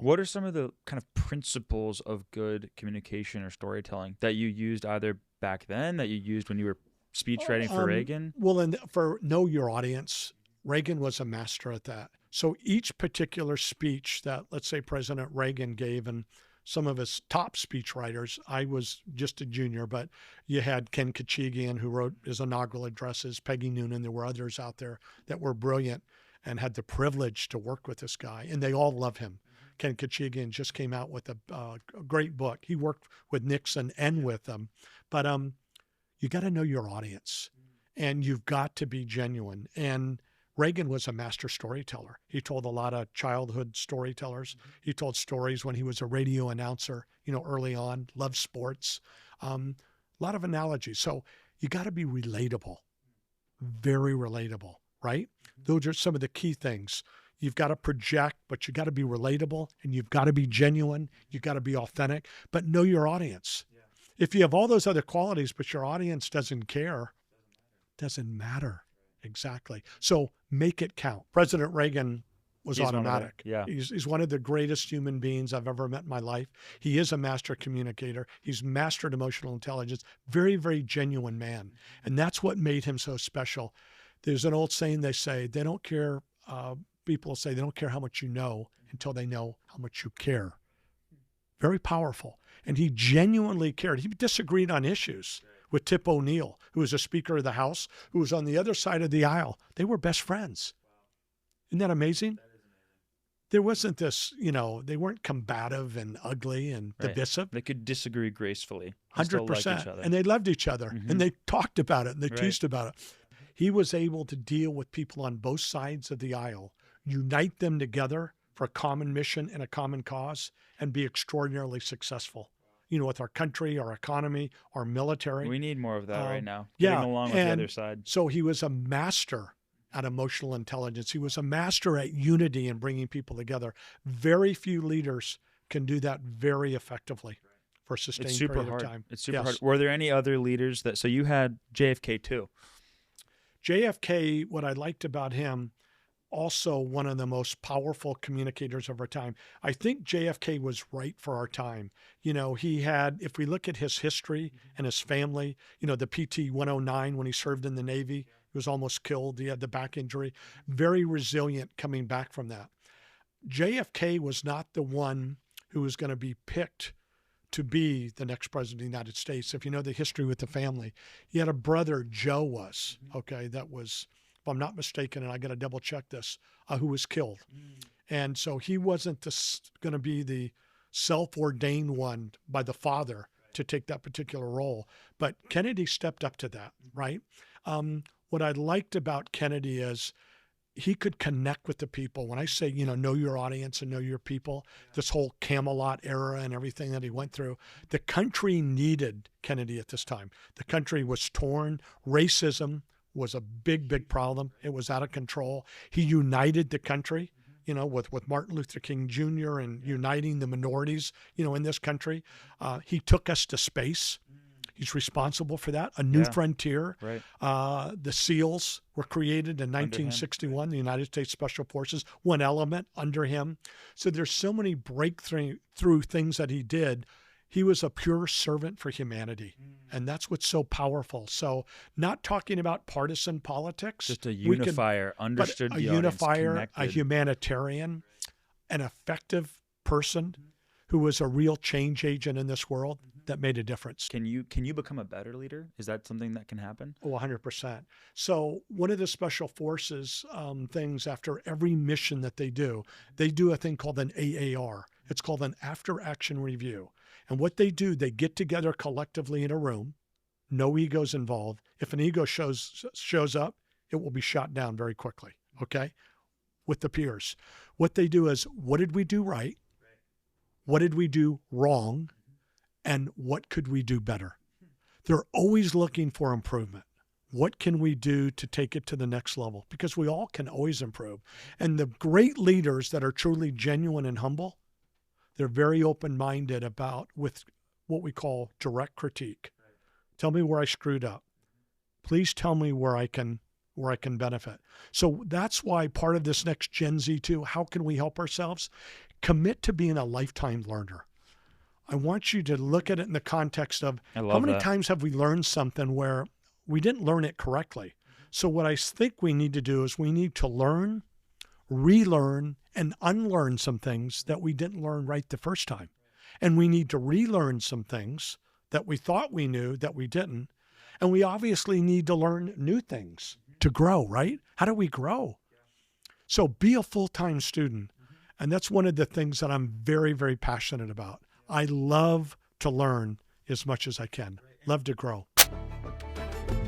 What are some of the kind of principles of good communication or storytelling that you used either back then, that you used when you were speech writing for Reagan? Well, and for know your audience, Reagan was a master at that. So each particular speech that, let's say, President Reagan gave, and some of his top speech writers, I was just a junior, but you had Ken Kachigian, who wrote his inaugural addresses, Peggy Noonan. There were others out there that were brilliant and had the privilege to work with this guy, and they all love him. Ken Kachigian just came out with a great book. He worked with Nixon and with them. But you got to know your audience, and you've got to be genuine. And Reagan was a master storyteller. He told a lot of childhood storytellers. He told stories when he was a radio announcer, early on, loved sports, a lot of analogies. So you got to be relatable, very relatable, right? Those are some of the key things. You've got to project, but you got to be relatable, and you've got to be genuine. You've got to be authentic, but know your audience. Yeah. If you have all those other qualities, but your audience doesn't care, doesn't matter. Exactly. So make it count. President Reagan was automatic. Yeah. He's one of the greatest human beings I've ever met in my life. He is a master communicator. He's mastered emotional intelligence. Very, very genuine man. And that's what made him so special. There's an old saying they say, they don't care, people say they don't care how much you know until they know how much you care. Very powerful. And he genuinely cared. He disagreed on issues with Tip O'Neill, who was a Speaker of the House, who was on the other side of the aisle. They were best friends. Isn't that amazing? That is amazing. There wasn't this, they weren't combative and ugly and divisive. They could disagree gracefully. 100%. Like each other. And they loved each other. Mm-hmm. And they talked about it and they teased about it. He was able to deal with people on both sides of the aisle, unite them together for a common mission and a common cause, and be extraordinarily successful. With our country, our economy, our military. We need more of that right now. Yeah. Getting along with the other side. So he was a master at emotional intelligence. He was a master at unity and bringing people together. Very few leaders can do that very effectively for a sustained period of time. It's super hard. Were there any other leaders so you had JFK too? JFK, what I liked about him, also one of the most powerful communicators of our time. I think JFK was right for our time. He had, if we look at his history and his family, the PT-109 when he served in the Navy, he was almost killed. He had the back injury. Very resilient coming back from that. JFK was not the one who was going to be picked to be the next president of the United States. If you know the history with the family, he had a brother, Joe was, that was, if I'm not mistaken, and I got to double check this, who was killed. And so he wasn't going to be the self-ordained one by the father to take that particular role. But Kennedy stepped up to that, right? What I liked about Kennedy is he could connect with the people. When I say, know your audience and know your people, this whole Camelot era and everything that he went through, the country needed Kennedy at this time. The country was torn. Racism was a big, big problem. It was out of control. He united the country, with Martin Luther King Jr. and uniting the minorities, in this country. He took us to space. He's responsible for that. A new frontier. Right. The SEALs were created in 1961, the United States Special Forces, one element under him. So there's so many breakthrough things that he did. He was a pure servant for humanity. And that's what's so powerful. So not talking about partisan politics. Just a unifier, understood a the audience, unifier, connected. a humanitarian, an effective person who was a real change agent in this world that made a difference. Can you become a better leader? Is that something that can happen? Oh, 100%. So one of the special forces things after every mission that they do a thing called an AAR. It's called an after action review. And what they do, they get together collectively in a room, no egos involved. If an ego shows up, it will be shot down very quickly, okay, with the peers. What they do is, what did we do right? What did we do wrong? And what could we do better? They're always looking for improvement. What can we do to take it to the next level? Because we all can always improve. And the great leaders that are truly genuine and humble, they're very open-minded with what we call direct critique. Tell me where I screwed up. Please tell me where I can benefit. So that's why part of this next Gen Z too, how can we help ourselves? Commit to being a lifetime learner. I want you to look at it in the context of how many times have we learned something where we didn't learn it correctly. So what I think we need to do is we need to learn, relearn, and unlearn some things that we didn't learn right the first time. And we need to relearn some things that we thought we knew that we didn't. And we obviously need to learn new things to grow, right? How do we grow? So be a full-time student. And that's one of the things that I'm very, very passionate about. I love to learn as much as I can. Love to grow.